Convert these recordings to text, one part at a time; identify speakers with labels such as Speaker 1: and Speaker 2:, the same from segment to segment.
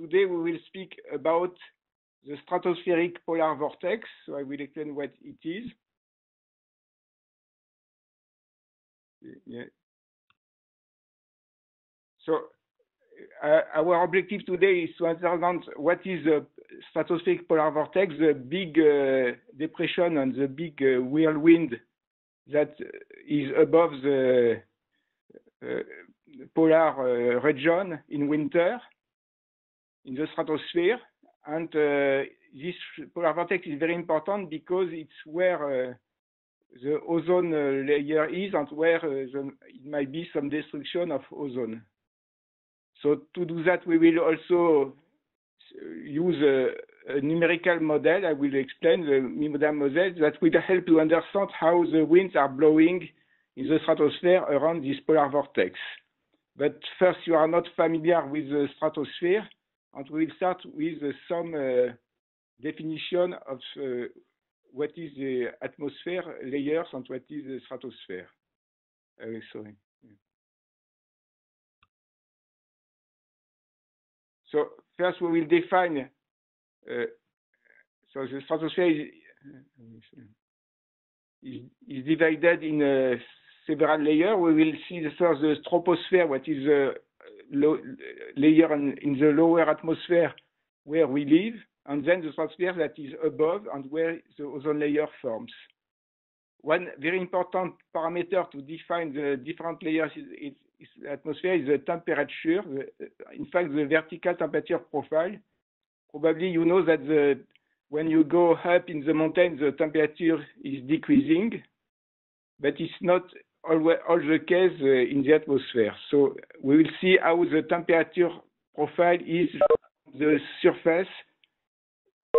Speaker 1: today we will speak about the stratospheric polar vortex. So I will explain what it is. Yeah. So our objective today is to understand what is the stratospheric polar vortex, the big depression and the big whirlwind that is above the polar region in winter in the stratosphere. And this polar vortex is very important because it's where the ozone layer is and where it might be some destruction of ozone. So to do that, we will also use a numerical model. I will explain the Mimoda model that will help to understand how the winds are blowing in the stratosphere around this polar vortex. But first, you are not familiar with the stratosphere, and we will start with some definition of what is the atmosphere layers and what is the stratosphere. Sorry. So first we will define, so the stratosphere is divided in several layers. We will see first the troposphere, what is the layer in the lower atmosphere where we live, and then the stratosphere that is above and where the ozone layer forms. One very important parameter to define the different layers is the atmosphere is the temperature, in fact the vertical temperature profile. Probably you know that when you go up in the mountains the temperature is decreasing, but it's not always the case in the atmosphere. So we will see how the temperature profile is on the surface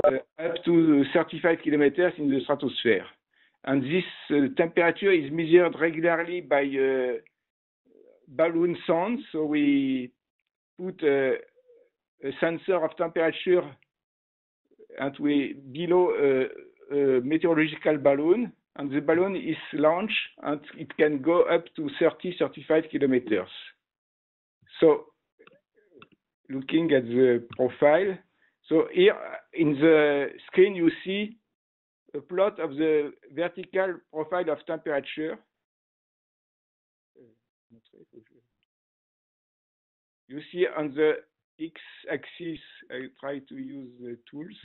Speaker 1: up to 35 kilometers in the stratosphere. And this temperature is measured regularly by balloon sounds. So we put a sensor of temperature and we below a meteorological balloon, and the balloon is launched and it can go up to 30-35 kilometers. So looking at the profile, so here in the screen you see a plot of the vertical profile of temperature. You see on the x-axis, I try to use the tools.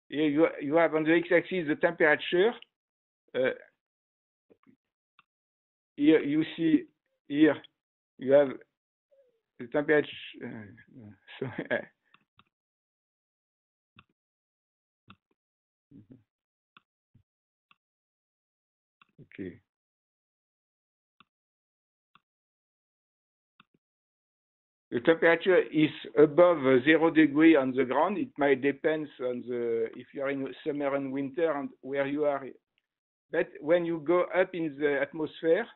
Speaker 1: Here you have on the x-axis the temperature. Here you see, here you have the temperature. Okay. The temperature is above 0 degree on the ground. It might depend on if you are in summer and winter and where you are. But when you go up in the atmosphere,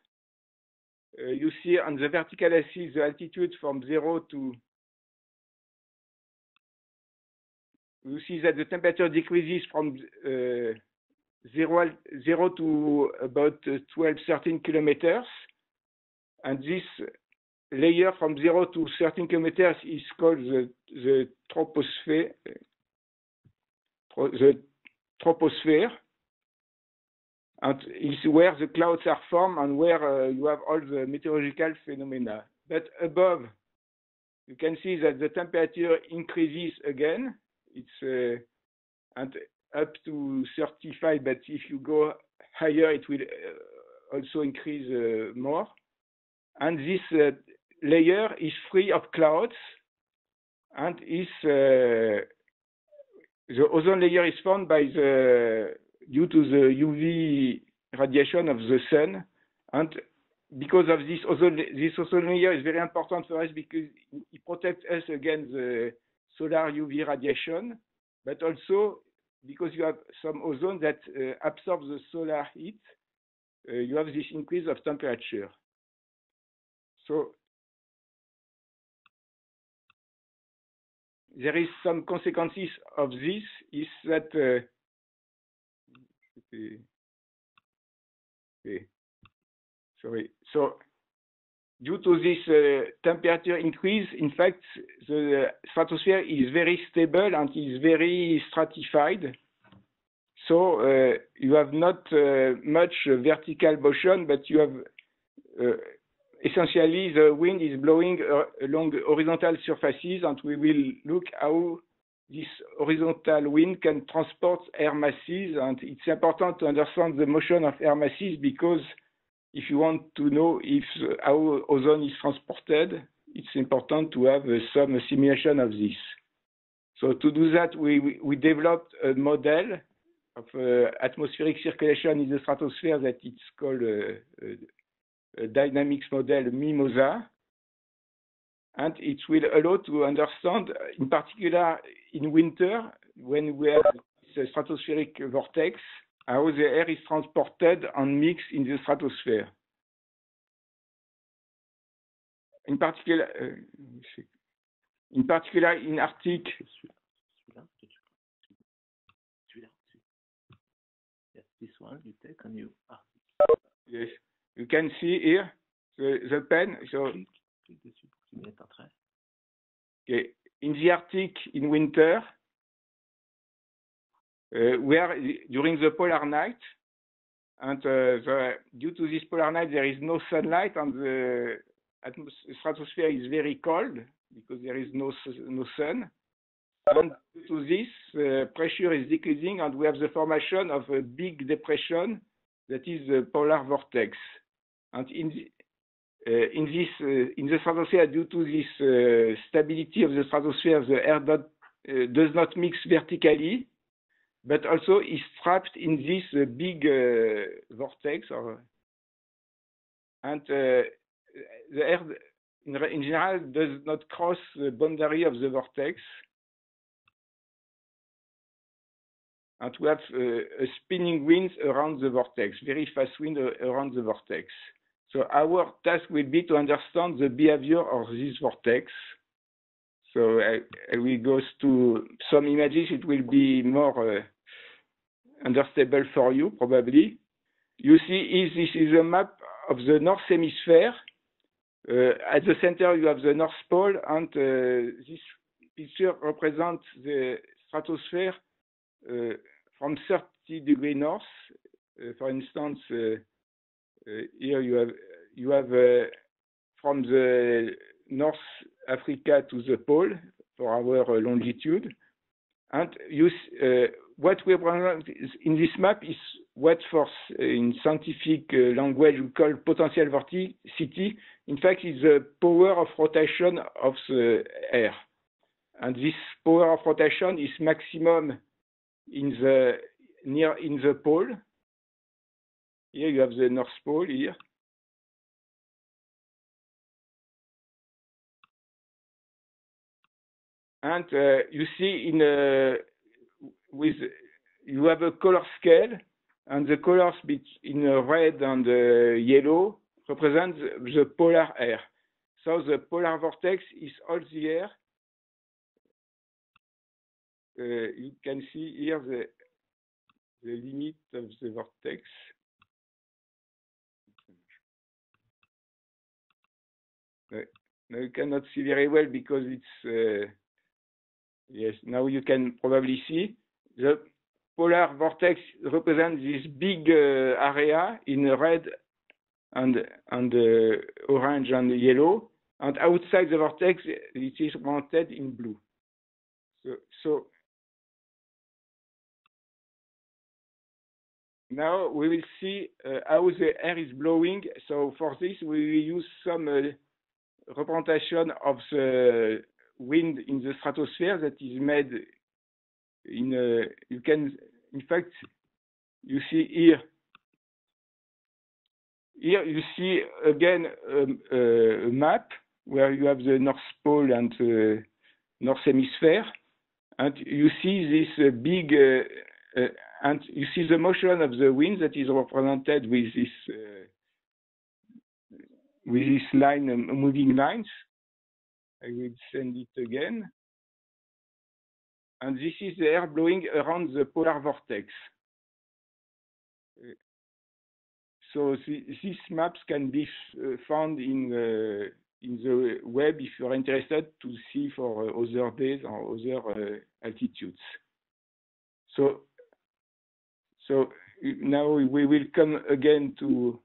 Speaker 1: you see on the vertical axis the altitude from 0 to. You see that the temperature decreases from 0 to about 12-13 kilometers, and this layer from 0 to 13 kilometers is called the troposphere. The troposphere, and is where the clouds are formed and where you have all the meteorological phenomena. But above, you can see that the temperature increases again. It's and up to 35, but if you go higher, it will also increase more. And this layer is free of clouds, and is the ozone layer is formed by due to the UV radiation of the sun, and because of this ozone layer is very important for us because it protects us against the solar UV radiation, but also because you have some ozone that absorbs the solar heat, you have this increase of temperature. So there is some consequences of this is that Okay. Sorry. So due to this temperature increase, in fact, the stratosphere is very stable and is very stratified. So you have not much vertical motion, but you have essentially the wind is blowing along horizontal surfaces, and we will look how this horizontal wind can transport air masses. And it's important to understand the motion of air masses, because if you want to know how ozone is transported, it's important to have some simulation of this. So to do that, we developed a model of atmospheric circulation in the stratosphere that it's called a dynamics model MIMOSA, and it will allow to understand, in particular in winter, when we have the stratospheric vortex, how the air is transported and mixed in the stratosphere. In particular, in Arctic.
Speaker 2: Yes, this one you take and you.
Speaker 1: Yes, you can see here the pen. So, okay, in the Arctic in winter, where during the polar night, and due to this polar night there is no sunlight, and the stratosphere is very cold because there is no sun. And due to this, pressure is decreasing, and we have the formation of a big depression that is the polar vortex. And in the stratosphere, due to this stability of the stratosphere, the air does not mix vertically, but also is trapped in this big vortex. And the air, in general, does not cross the boundary of the vortex. And we have a spinning wind around the vortex, very fast wind around the vortex. So our task will be to understand the behavior of this vortex. So I will go to some images. It will be more understandable for you, probably. You see, this is a map of the North Hemisphere. At the center, you have the North Pole, and this picture represents the stratosphere from 30 degrees north. For instance, here you have from the North Africa to the pole for our longitude. And what we represent in this map is what in scientific language we call potential vorticity. In fact, it's the power of rotation of the air. And this power of rotation is maximum in the pole. Here you have the North Pole here. And you see you have a color scale, and the colors in red and yellow represent the polar air. So the polar vortex is all the air. You can see here the limit of the vortex. Now you cannot see very well because it's yes. Now you can probably see the polar vortex represents this big area in red and orange and yellow, and outside the vortex it is represented in blue. So now we will see how the air is blowing. So for this we will use some representation of the wind in the stratosphere that is made in you can, in fact, you see here you see again a map where you have the North Pole and North Hemisphere, and you see this big and you see the motion of the wind that is represented with this line, moving lines. I will send it again. And this is the air blowing around the polar vortex. So these maps can be found in the web if you're interested to see for other days or other altitudes. So now we will come again to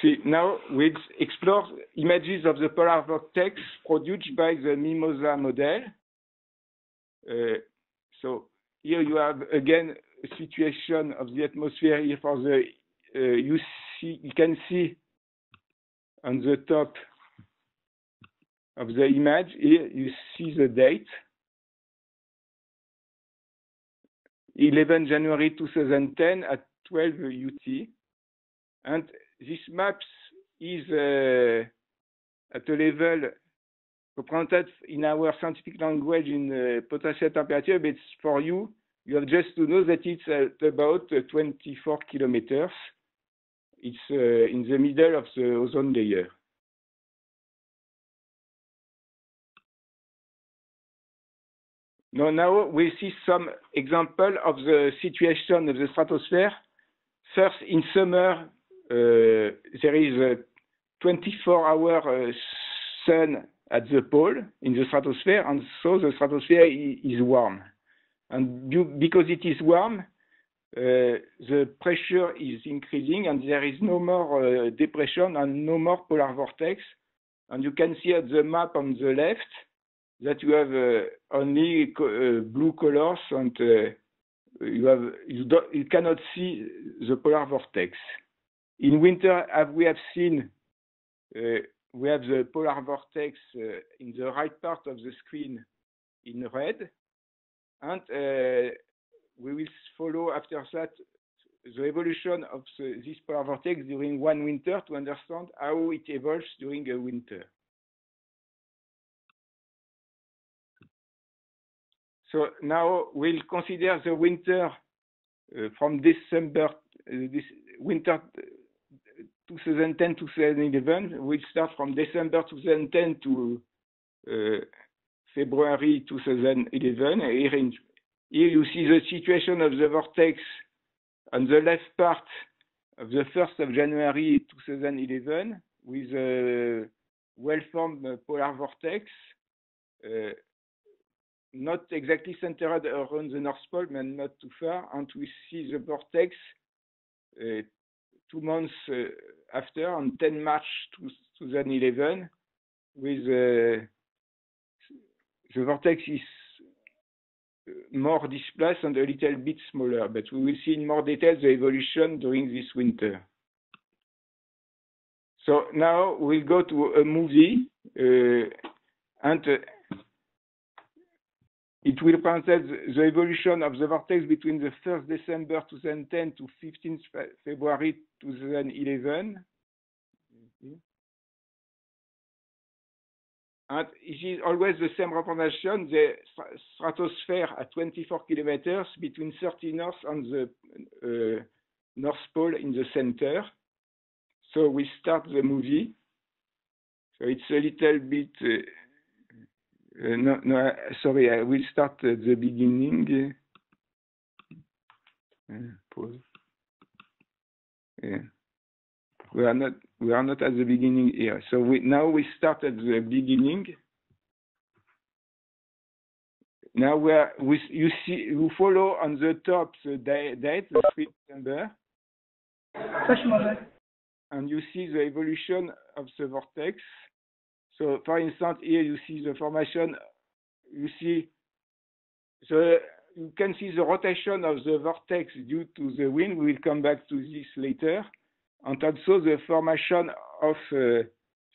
Speaker 1: see. Now we explore images of the polar vortex produced by the Mimosa model. So here you have again a situation of the atmosphere here for the you can see on the top of the image here you see the date 11 January 2010 at 12 UT, and this map is at a level represented in our scientific language in potential temperature, but for you have just to know that it's at about 24 kilometers. It's in the middle of the ozone layer. Now we see some example of the situation of the stratosphere. First, in summer, there is a 24-hour sun at the pole in the stratosphere, and so the stratosphere is warm. And because it is warm, the pressure is increasing, and there is no more depression and no more polar vortex. And you can see at the map on the left that you have only blue colors, and you cannot see the polar vortex. In winter, as we have seen, we have the polar vortex in the right part of the screen in red, and we will follow after that the evolution of this polar vortex during one winter to understand how it evolves during a winter. So now we'll consider the winter from December, this winter 2010-2011. We'll start from December 2010 to February 2011. Here you see the situation of the vortex on the left part of the 1st of January 2011 with a well-formed polar vortex. Not exactly centered around the North Pole, but not too far. And we see the vortex 2 months after, on 10 March 2011, with the vortex is more displaced and a little bit smaller. But we will see in more detail the evolution during this winter. So now we'll go to a movie, and it will present the evolution of the vortex between the 1st December 2010 to 15th February 2011. And it is always the same representation, the stratosphere at 24 kilometers between 30 North and the North Pole in the center. So we start the movie. So it's a little bit... sorry, I will start at the beginning. Pause. Yeah. We are not at the beginning here. So now we start at the beginning. Now you follow on the top the date, the 3 December. And you see the evolution of the vortex. So, for instance, here you see the formation. You can see the rotation of the vortex due to the wind. We will come back to this later, and also the formation of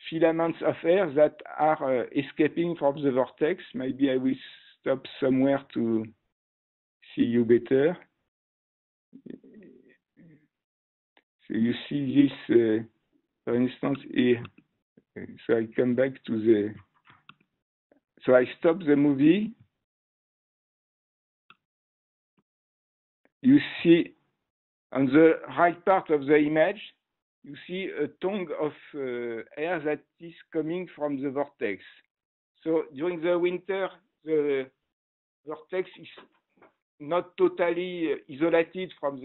Speaker 1: filaments of air that are escaping from the vortex. Maybe I will stop somewhere to see you better. So you see this, for instance, here. So I come back to the, so I stop the movie. You see on the right part of the image, you see a tongue of air that is coming from the vortex. So during the winter, the vortex is not totally isolated from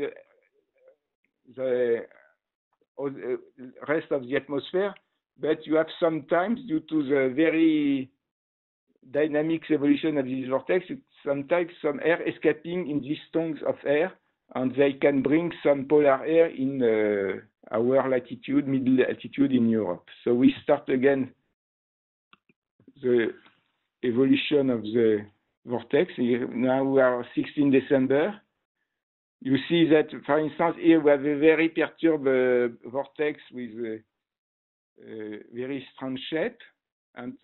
Speaker 1: the rest of the atmosphere, but you have sometimes, due to the very dynamic evolution of this vortex, sometimes some air escaping in these tongues of air, and they can bring some polar air in our latitude, middle altitude in Europe. So we start again the evolution of the vortex. Now we are 16 December. You see that, for instance, here we have a very perturbed vortex with a very strange shape, and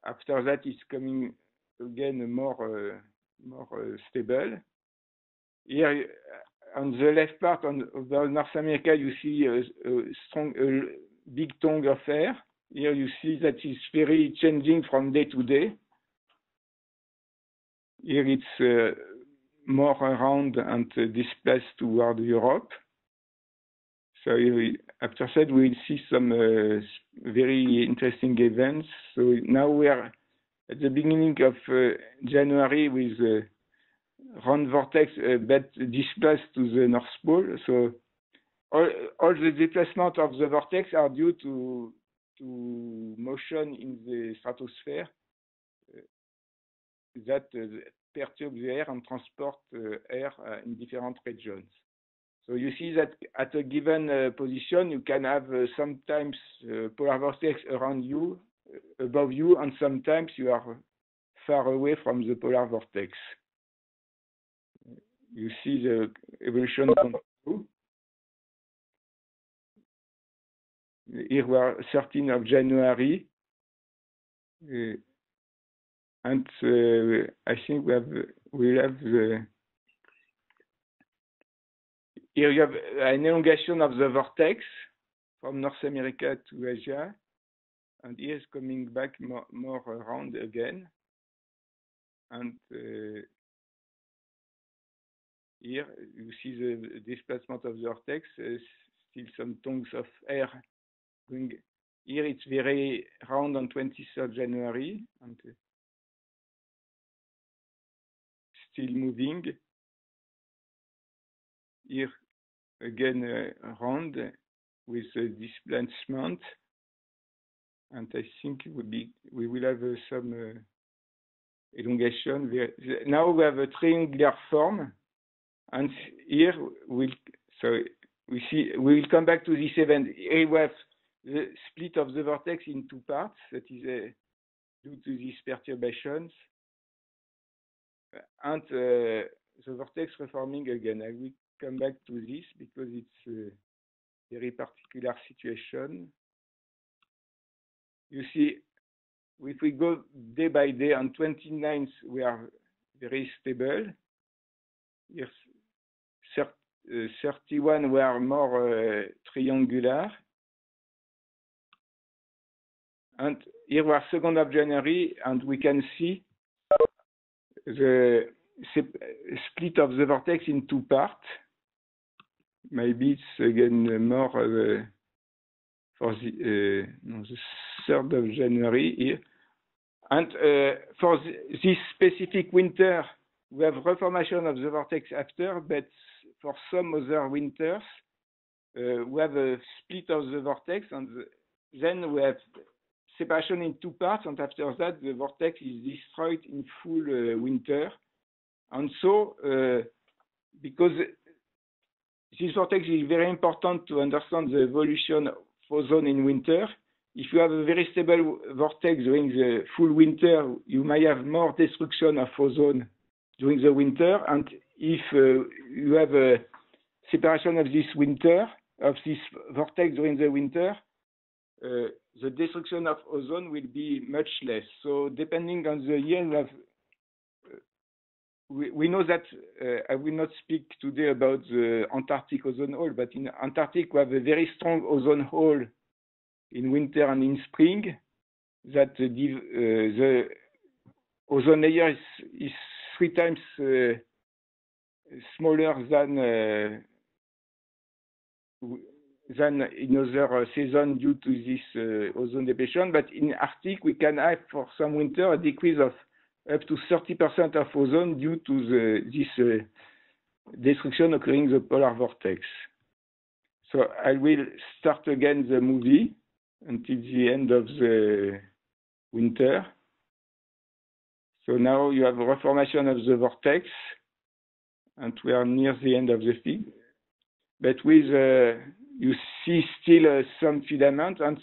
Speaker 1: after that it's coming again more stable. Here on the left part of North America, you see a big tongue of air. Here you see that it's very changing from day to day. Here it's more around and displaced toward Europe. So after that, we'll see some very interesting events. So now we are at the beginning of January with round vortex, but displaced to the North Pole. So all the displacement of the vortex are due to motion in the stratosphere that perturb the air and transport air in different regions. So you see that at a given position, you can have sometimes polar vortex around you, above you, and sometimes you are far away from the polar vortex. You see the evolution continue. Here we are 13th of January. And I think we'll have here you have an elongation of the vortex from North America to Asia, and here is coming back more around again. And here you see the displacement of the vortex, still some tongues of air going. Here it's very round on 23rd January, and still moving. Here again round with displacement, and I think we will have some elongation. Now we have a triangular form, and here we will come back to this event. Here we have the split of the vortex in two parts. That is due to these perturbations, and the vortex reforming again. I will come back to this because it's a very particular situation. You see, if we go day by day, on 29th we are very stable. Here, 31 we are more triangular. And here we are 2nd of January, and we can see the split of the vortex in two parts. Maybe it's again more for the 3rd of January here. And for this specific winter, we have reformation of the vortex after, but for some other winters, we have a split of the vortex, and then we have separation in two parts, and after that, the vortex is destroyed in full winter. And so, because this vortex is very important to understand the evolution of ozone in winter. If you have a very stable vortex during the full winter, you may have more destruction of ozone during the winter. And if you have a separation of this vortex during the winter, the destruction of ozone will be much less. So depending on the year, we know that I will not speak today about the Antarctic ozone hole, but in Antarctic we have a very strong ozone hole in winter and in spring. That the ozone layer is 3 times smaller than in other seasons due to this ozone depletion. But in Arctic we can have for some winter a decrease of up to 30% of ozone due to this destruction occurring in the polar vortex. So I will start again the movie until the end of the winter. So now you have a reformation of the vortex, and we are near the end of the film. But with you see still some filament, and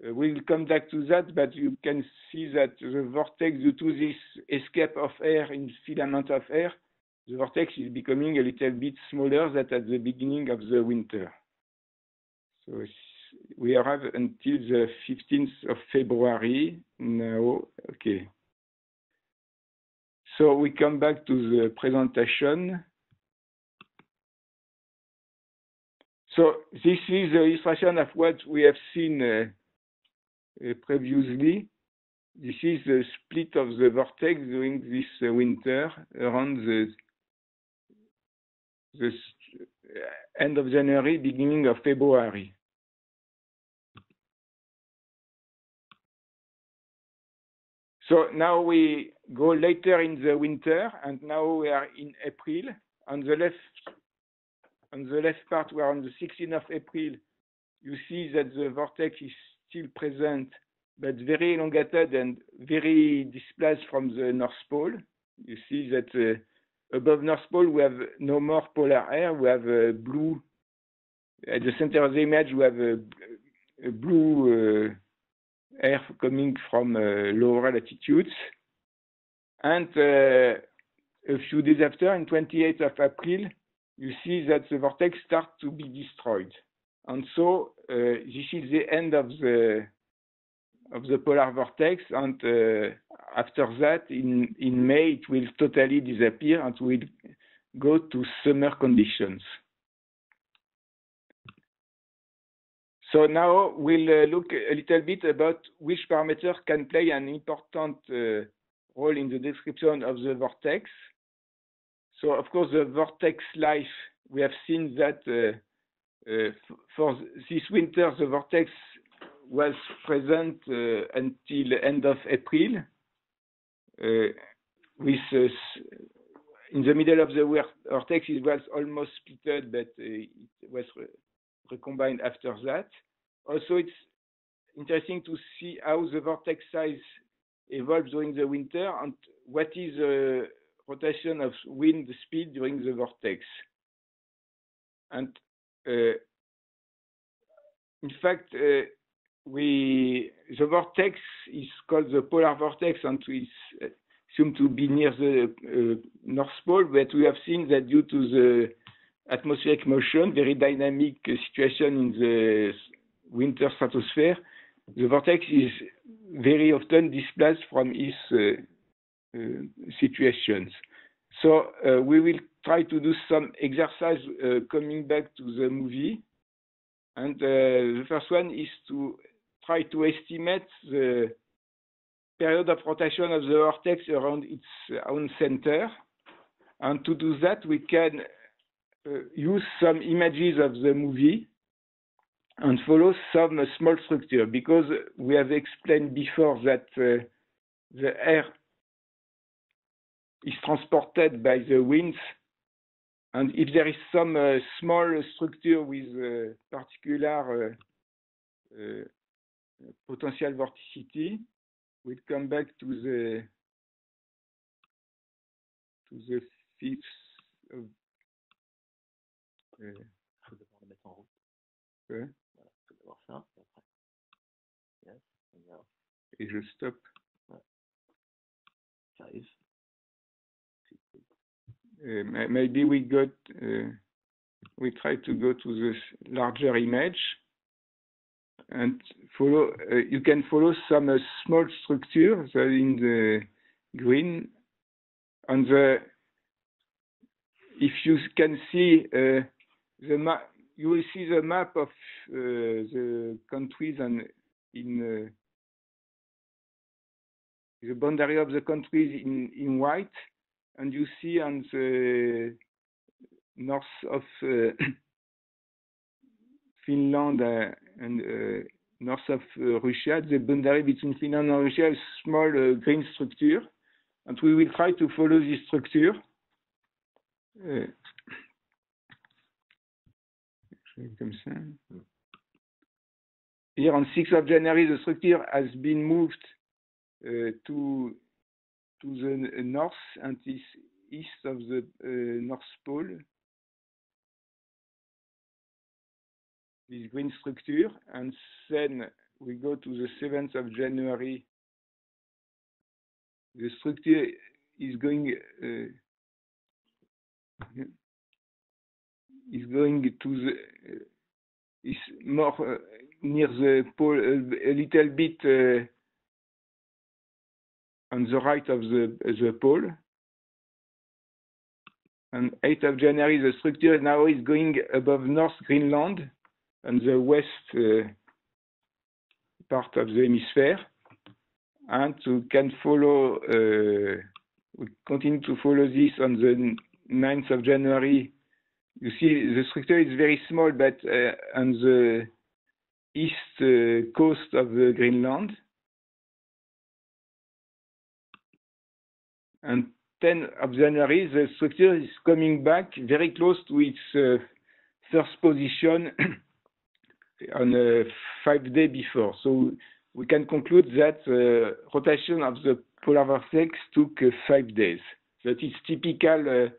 Speaker 1: we'll come back to that. But you can see that the vortex, due to this escape of air in filament of air, the vortex is becoming a little bit smaller than at the beginning of the winter. So we arrive until the 15th of February now. Okay. So we come back to the presentation. So this is the illustration of what we have seen previously. This is the split of the vortex during this winter around the end of January, beginning of February. So now we go later in the winter, and now we are in April. On the left part, we are on the 16th of April. You see that the vortex is still present, but very elongated and very displaced from the North Pole. You see that above North Pole, we have no more polar air. We have blue. At the center of the image, we have a blue air coming from lower latitudes. And a few days after, on 28th of April, you see that the vortex starts to be destroyed. And so this is the end of the polar vortex, and after that, in May, it will totally disappear and will go to summer conditions. So now we'll look a little bit about which parameters can play an important role in the description of the vortex. So of course, the vortex life, we have seen that for this winter, the vortex was present until end of April. With in the middle of the vortex, it was almost split, but it was recombined after that. Also, it's interesting to see how the vortex size evolves during the winter and what is the rotation of wind speed during the vortex. And in fact, the vortex is called the polar vortex, and we assume to be near the North Pole, but we have seen that due to the atmospheric motion, very dynamic situation in the winter stratosphere, the vortex is very often displaced from its situations. So we will try to do some exercise coming back to the movie. And the first one is to try to estimate the period of rotation of the vortex around its own center. And to do that, we can use some images of the movie and follow some small structure, because we have explained before that the air is transported by the winds, and if there is some small structure with particular potential vorticity, we'll come back to the fifth of
Speaker 2: faut d'abord le mettre en route. Voilà, faut d'abord ça, et après. Yes,
Speaker 1: et je stop.
Speaker 2: Ouais. J'arrive.
Speaker 1: Maybe we try to go to this larger image and follow. You can follow some small structures in the green. On the, if you can see the map, you will see the map of the countries and in the boundary of the countries in white. And you see on the north of Finland and north of Russia, the boundary between Finland and Russia is small green structure. and we will try to follow this structure. Comme ça. Here on 6th of January, the structure has been moved to the north and is east of the North Pole. This green structure, and then we go to the 7th of January. The structure is going to the is more near the pole, a little bit on the right of the pole. On 8th of January, the structure now is going above North Greenland on the west part of the hemisphere, and we can follow. We continue to follow this on the 9th of January. You see, the structure is very small, but on the east coast of the Greenland. And 10th of January, the structure is coming back very close to its first position on 5 days before. So we can conclude that rotation of the polar vortex took 5 days. That is typical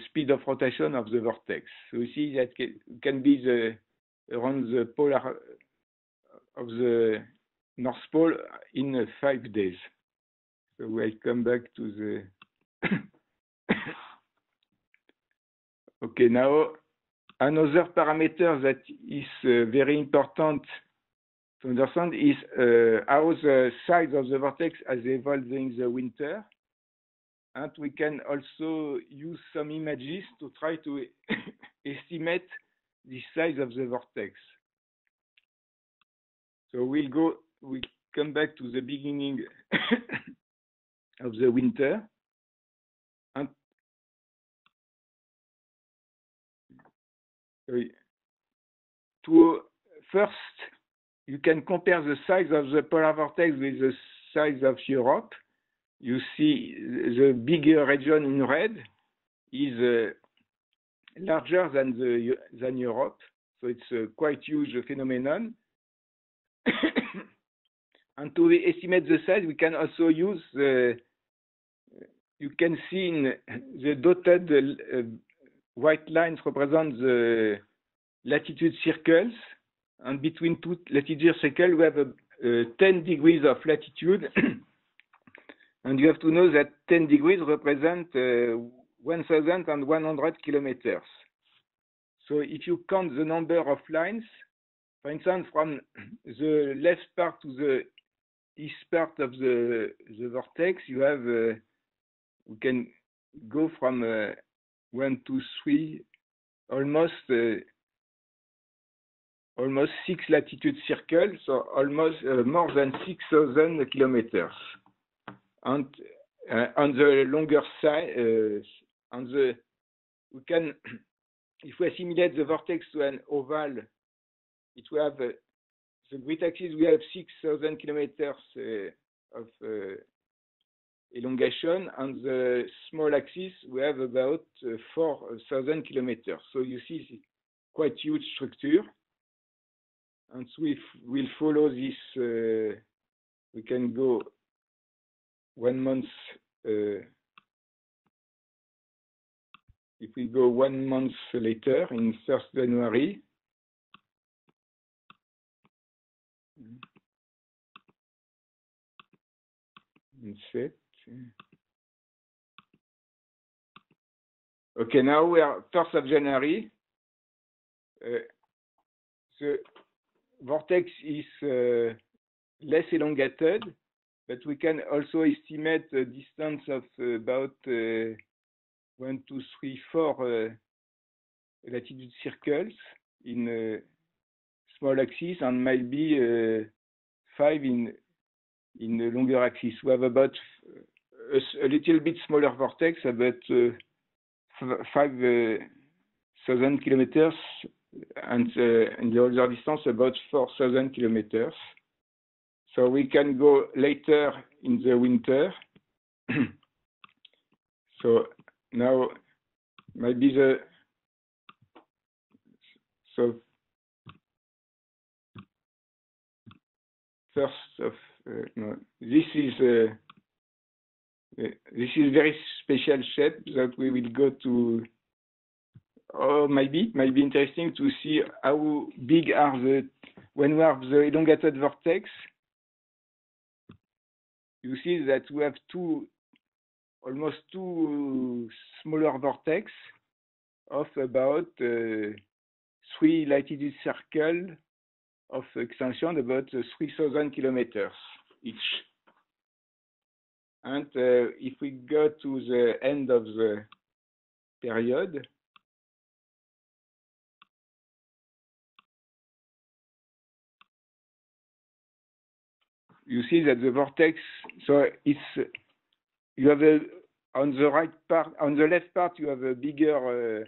Speaker 1: speed of rotation of the vortex. So you see that can be around the polar of the North Pole in 5 days. So we'll come back to the. Okay, now another parameter that is very important to understand is how the size of the vortex has evolved during the winter. And we can also use some images to try to estimate the size of the vortex. So we come back to the beginning of the winter. And first, you can compare the size of the polar vortex with the size of Europe. You see the bigger region in red is larger than Europe, so it's a quite huge phenomenon. And to estimate the size, we can also use you can see in the dotted white lines represent the latitude circles, and between two latitude circles we have 10 degrees of latitude. And you have to know that 10 degrees represent 1,100 kilometers. So if you count the number of lines, for instance, from the left part to the east part of the vortex, you have, we can go from 1, 2, 3, almost 6 latitude circles, so almost more than 6,000 kilometers. And on the longer side, we can, if we assimilate the vortex to an oval, it will have the great axis. We have 6,000 kilometers of elongation, and the small axis we have about 4,000 kilometers. So you see, it's quite huge structure. And so if we'll follow this, we can go 1 month. If we go 1 month later, in 1st January, okay, now we are 1st of January. The vortex is less elongated, but we can also estimate a distance of about 1, 2, 3, 4 latitude circles in small axis, and maybe 5 in the longer axis. We have about a little bit smaller vortex, about 5,000 kilometers, and in the other distance about 4,000 kilometers. So we can go later in the winter So now maybe so first of no, this is very special shape that we will go to. Oh, maybe it might be interesting to see how big are when we have the elongated vortex. You see that we have almost two smaller vortex of about 3 latitude circle of extension, about 3,000 kilometers each. And if we go to the end of the period, you see that the vortex, so it's, you have on the right part, on the left part, you have a bigger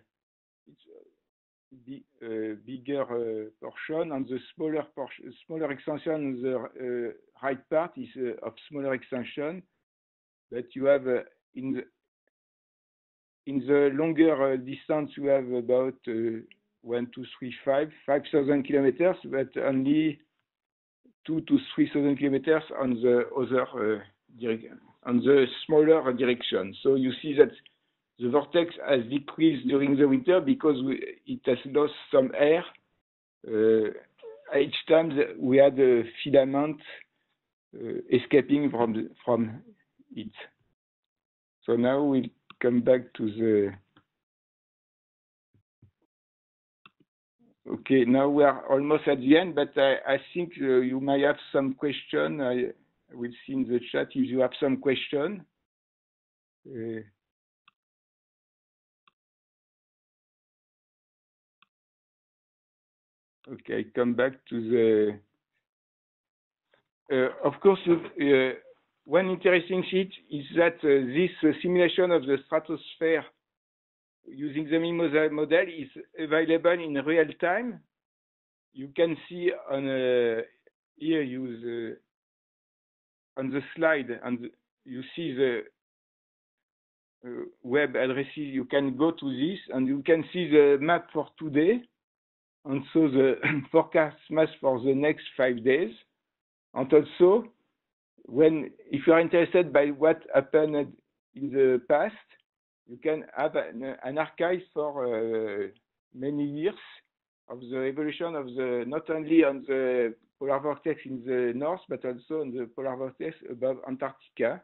Speaker 1: portion. On the smaller extension on the right part is of smaller extension, but you have in the longer distance you have about 5,000 kilometers, but only 2,000 to 3,000 kilometers on the other on the smaller direction. So you see that the vortex has decreased during the winter because it has lost some air. Each time we had a filament escaping from it. So now we'll come back to the. Okay, now we are almost at the end, but I think you may have some question. I will see in the chat if you have some question. Okay, come back to the. Of course, one interesting sheet is that this simulation of the stratosphere using the Mimosa model is available in real time. You can see on here on the slide, and you see the web addresses. You can go to this, and you can see the map for today, and so the forecast mass for the next 5 days. And also, if you are interested by what happened in the past, you can have an archive for many years of the evolution of not only on the polar vortex in the north, but also on the polar vortex above Antarctica.